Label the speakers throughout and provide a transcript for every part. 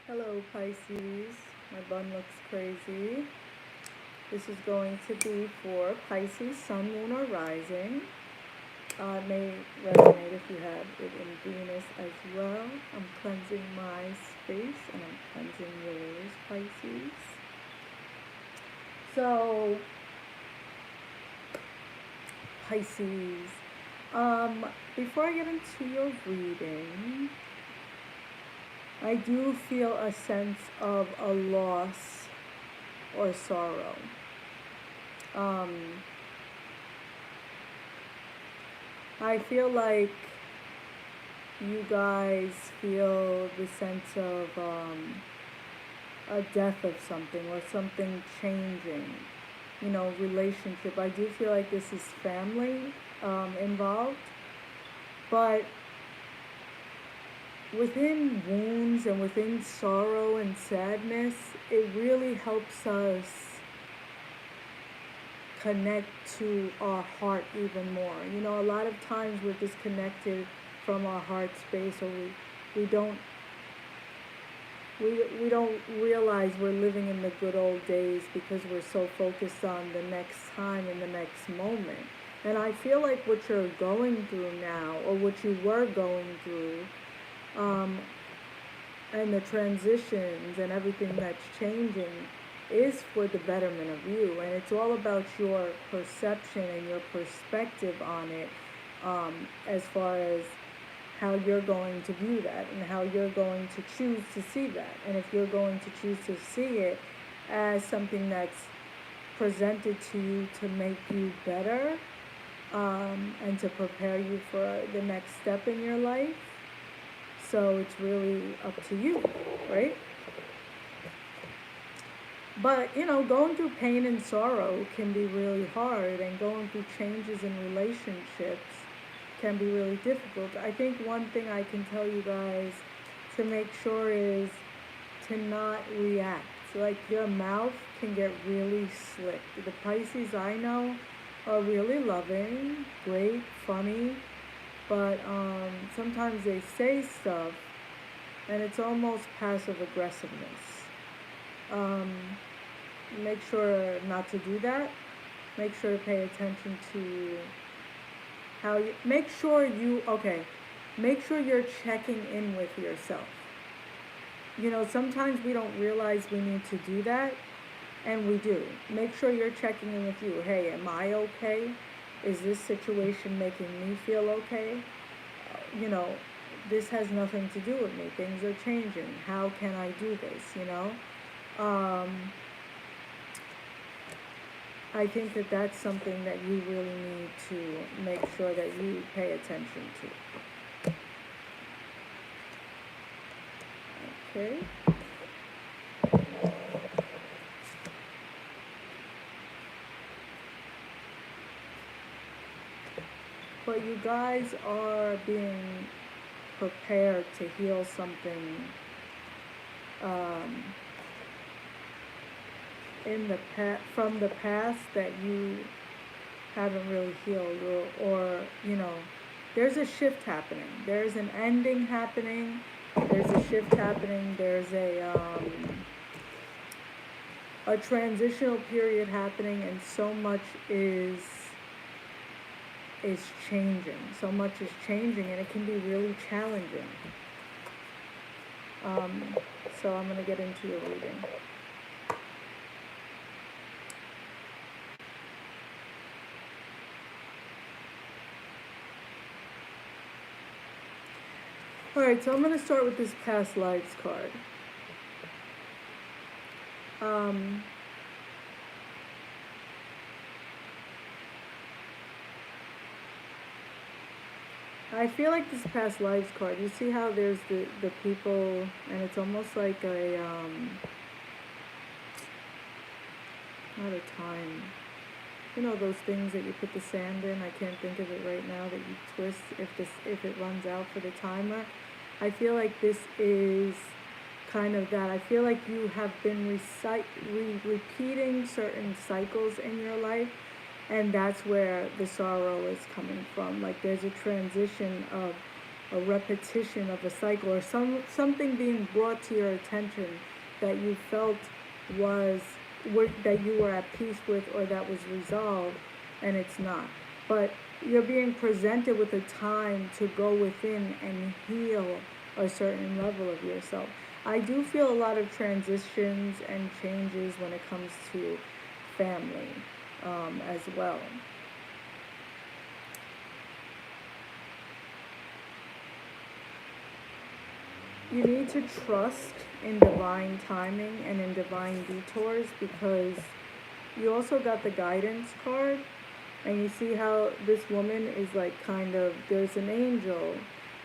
Speaker 1: Hello Pisces, my bun looks crazy. This is going to be for Pisces, Sun, Moon, or Rising. It may resonate if you have it in Venus as well. I'm cleansing my space and I'm cleansing yours, Pisces. So, Pisces, before I get into your reading, I do feel a sense of a loss or sorrow. I feel like you guys feel the sense of a death of something or something changing. Relationship. I do feel like this is family involved, but within wounds and within sorrow and sadness, it really helps us connect to our heart even more. A lot of times we're disconnected from our heart space, or we don't we don't realize we're living in the good old days because we're so focused on the next time and the next moment. And I feel like what you're going through now, or what you were going through, and the transitions and everything that's changing is for the betterment of you. And it's all about your perception and your perspective on it, as far as how you're going to view that and how you're going to choose to see that. And if you're going to choose to see it as something that's presented to you to make you better, and to prepare you for the next step in your life. So it's really up to you, right? But, going through pain and sorrow can be really hard, and going through changes in relationships can be really difficult. I think one thing I can tell you guys to make sure is to not react. Like, your mouth can get really slick. The Pisces I know are really loving, great, funny, but sometimes they say stuff and it's almost passive aggressiveness. Make sure not to do that. Make sure to pay attention to how you, make sure you're checking in with yourself. Sometimes we don't realize we need to do that, and we do. Make sure you're checking in with you. Hey, am I okay? Is this situation making me feel okay? This has nothing to do with me. Things are changing. How can I do this? I think that that's something that you really need to make sure that you pay attention to. Okay. But you guys are being prepared to heal something from the past that you haven't really healed, or there's a shift happening. There's an ending happening. There's a shift happening. There's a transitional period happening, and so much is changing. So much is changing, and it can be really challenging. So I'm going to get into your reading. Alright, so I'm going to start with this past lives card. I feel like this past lives card, you see how there's the people, and it's almost like not a time. Those things that you put the sand in, I can't think of it right now, that you twist if it runs out for the timer. I feel like this is kind of that. I feel like you have been repeating certain cycles in your life, and that's where the sorrow is coming from. Like, there's a transition of a repetition of a cycle, or something being brought to your attention that you felt that you were at peace with, or that was resolved, and it's not. But you're being presented with a time to go within and heal a certain level of yourself. I do feel a lot of transitions and changes when it comes to family as well. You need to trust in divine timing and in divine detours, because you also got the guidance card, and you see how this woman is like kind of, there's an angel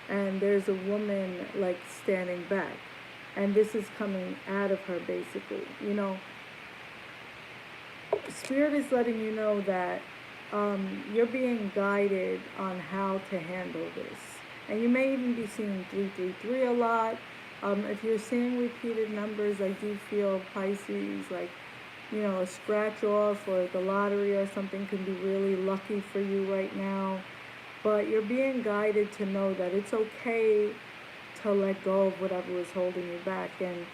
Speaker 1: and there's a woman like standing back, and this is coming out of her basically. Spirit is letting you know that you're being guided on how to handle this. And you may even be seeing 333 a lot. If you're seeing repeated numbers, I do feel Pisces, like, a scratch off or the lottery or something can be really lucky for you right now. But you're being guided to know that it's okay to let go of whatever was holding you back. And,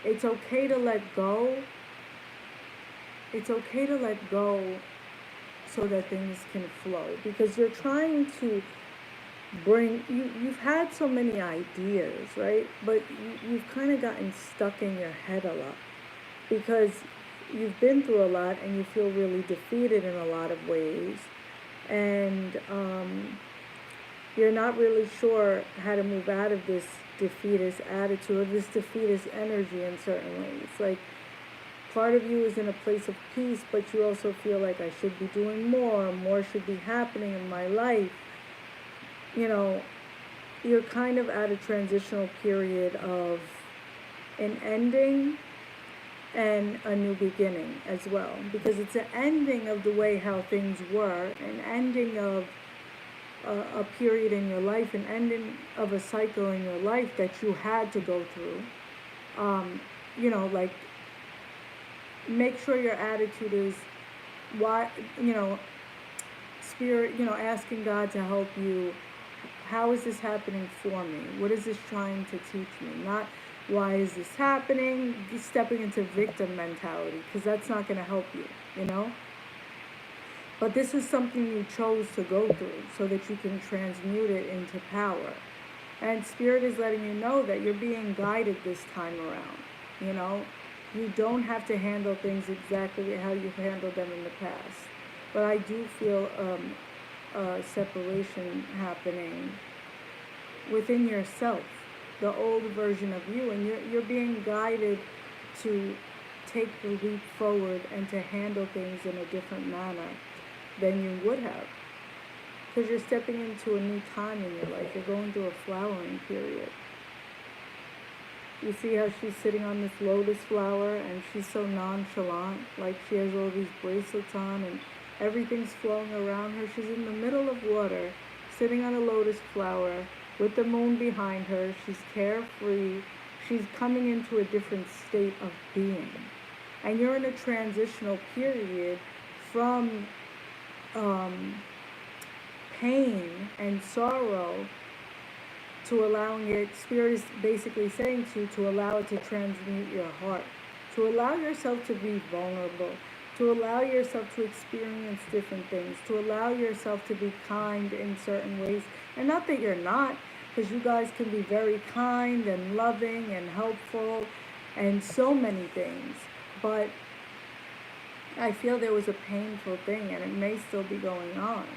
Speaker 1: it's okay to let go. It's okay to let go so that things can flow. Because you're trying to you've had so many ideas, right? But you've kind of gotten stuck in your head a lot, because you've been through a lot and you feel really defeated in a lot of ways. And you're not really sure how to move out of this defeatist attitude, or this defeatist energy in certain ways. Like, part of you is in a place of peace, but you also feel like, I should be doing more should be happening in my life. You're kind of at a transitional period of an ending and a new beginning as well, because it's an ending of the way how things were, an ending of a period in your life, an ending of a cycle in your life that you had to go through. Like, make sure your attitude is, why, spirit, asking God to help you. How is this happening for me? What is this trying to teach me? Not, why is this happening? Stepping into victim mentality, because that's not going to help you, But this is something you chose to go through so that you can transmute it into power. And Spirit is letting you know that you're being guided this time around, You don't have to handle things exactly how you've handled them in the past. But I do feel separation happening within yourself, the old version of you, and you're being guided to take the leap forward and to handle things in a different manner than you would have, because you're stepping into a new time in your life. You're going through a flowering period. You see how she's sitting on this lotus flower, and she's so nonchalant, like she has all these bracelets on and everything's flowing around her. She's in the middle of water, sitting on a lotus flower with the moon behind her. She's carefree. She's coming into a different state of being. And you're in a transitional period from pain and sorrow to allowing it. Spirit is basically saying to allow it to transmute your heart, to allow yourself to be vulnerable, to allow yourself to experience different things, to allow yourself to be kind in certain ways. And not that you're not, because you guys can be very kind and loving and helpful and so many things. But I feel there was a painful thing, and it may still be going on.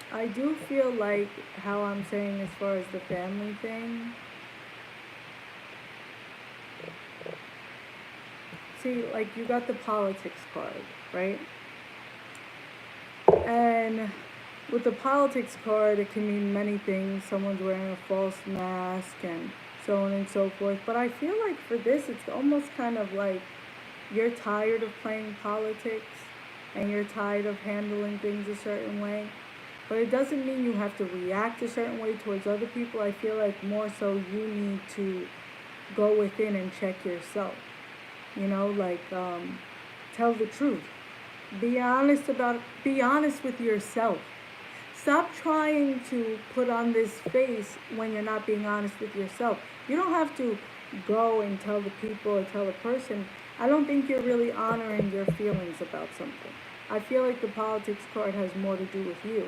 Speaker 1: I do feel like how I'm saying as far as the family thing. See, like, you got the politics card, right? And with the politics card, it can mean many things. Someone's wearing a false mask and so on and so forth. But I feel like for this, it's almost kind of like you're tired of playing politics and you're tired of handling things a certain way. But it doesn't mean you have to react a certain way towards other people. I feel like more so you need to go within and check yourself. Tell the truth. Be honest with yourself. stop trying to put on this face when you're not being honest with yourself. You don't have to go and tell the people or tell the person. I don't think you're really honoring your feelings about something. I feel like the politics card has more to do with you.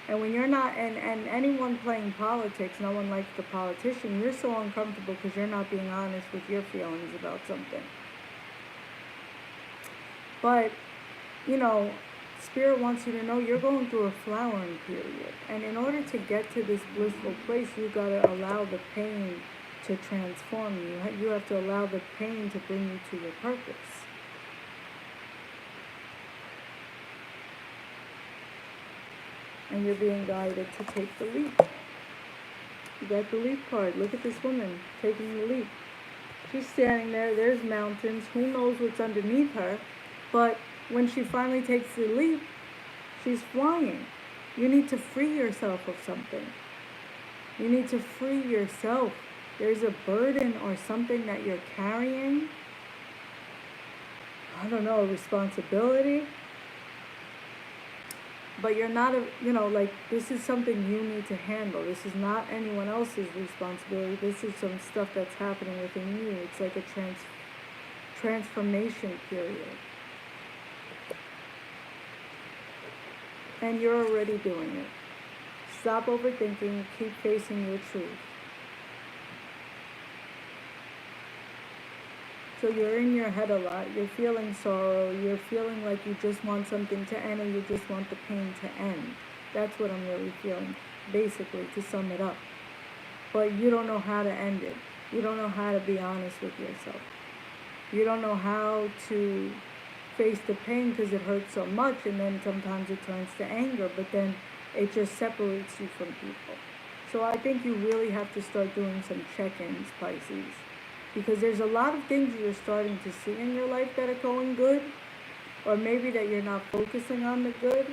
Speaker 1: And when you're not, and anyone playing politics, no one likes the politician, you're so uncomfortable because you're not being honest with your feelings about something. But, you know, Spirit wants you to know you're going through a flowering period. And in order to get to this blissful place, you got to allow the pain to transform you. You have to allow the pain to bring you to your purpose. And you're being guided to take the leap. You got the leap card. Look at this woman taking the leap. She's standing there. There's mountains. Who knows what's underneath her? But when she finally takes the leap, she's flying. You need to free yourself of something. You need to free yourself. There's a burden or something that you're carrying. I don't know, a responsibility. But you're not, like, this is something you need to handle. This is not anyone else's responsibility. This is some stuff that's happening within you. It's like a transformation period. And you're already doing it. Stop overthinking. Keep facing your truth. So you're in your head a lot. You're feeling sorrow. You're feeling like you just want something to end, or you just want the pain to end. That's what I'm really feeling, basically, to sum it up. But you don't know how to end it. You don't know how to be honest with yourself. You don't know how to face the pain because it hurts so much, and then sometimes it turns to anger, but then it just separates you from people. So I think you really have to start doing some check-ins, Pisces. Because there's a lot of things you're starting to see in your life that are going good, or maybe that you're not focusing on the good,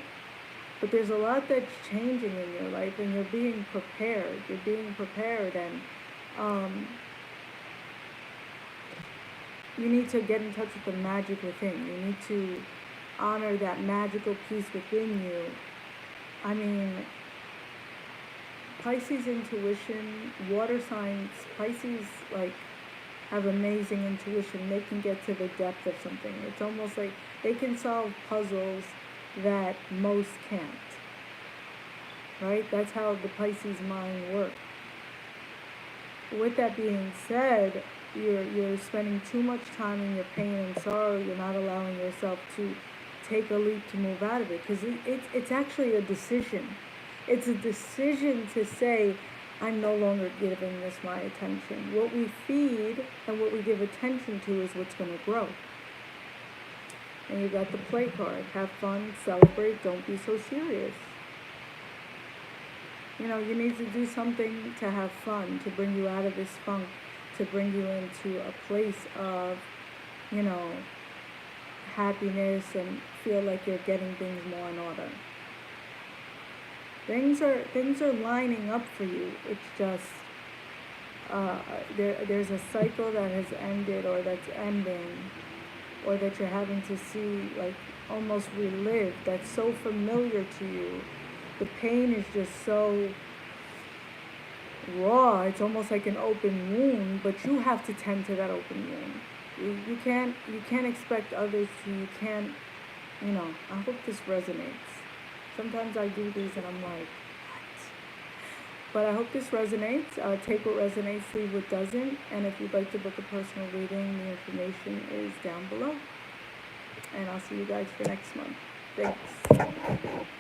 Speaker 1: but there's a lot that's changing in your life, and you're being prepared. You're being prepared, and you need to get in touch with the magic within. You need to honor that magical piece within you. I mean, Pisces intuition, water signs, Pisces, like, have amazing intuition. They can get to the depth of something. It's almost like they can solve puzzles that most can't. Right? That's how the Pisces mind works. With that being said, you're spending too much time in your pain and sorrow. You're not allowing yourself to take a leap to move out of it, because it's actually a decision. It's a decision to say, I'm no longer giving this my attention. What we feed and what we give attention to is what's going to grow. And you got the play card. Have fun, celebrate, don't be so serious. You know, you need to do something to have fun, to bring you out of this funk, to bring you into a place of, happiness, and feel like you're getting things more in order. Things are lining up for you. It's just there's a cycle that has ended, or that's ending, or that you're having to see, like, almost relive. That's so familiar to you. The pain is just so raw. It's almost like an open wound, but you have to tend to that open wound. You can't expect others to. You can't. I hope this resonates. Sometimes I do these and I'm like, what? But I hope this resonates. Take what resonates, leave what doesn't. And if you'd like to book a personal reading, the information is down below. And I'll see you guys for next month. Thanks.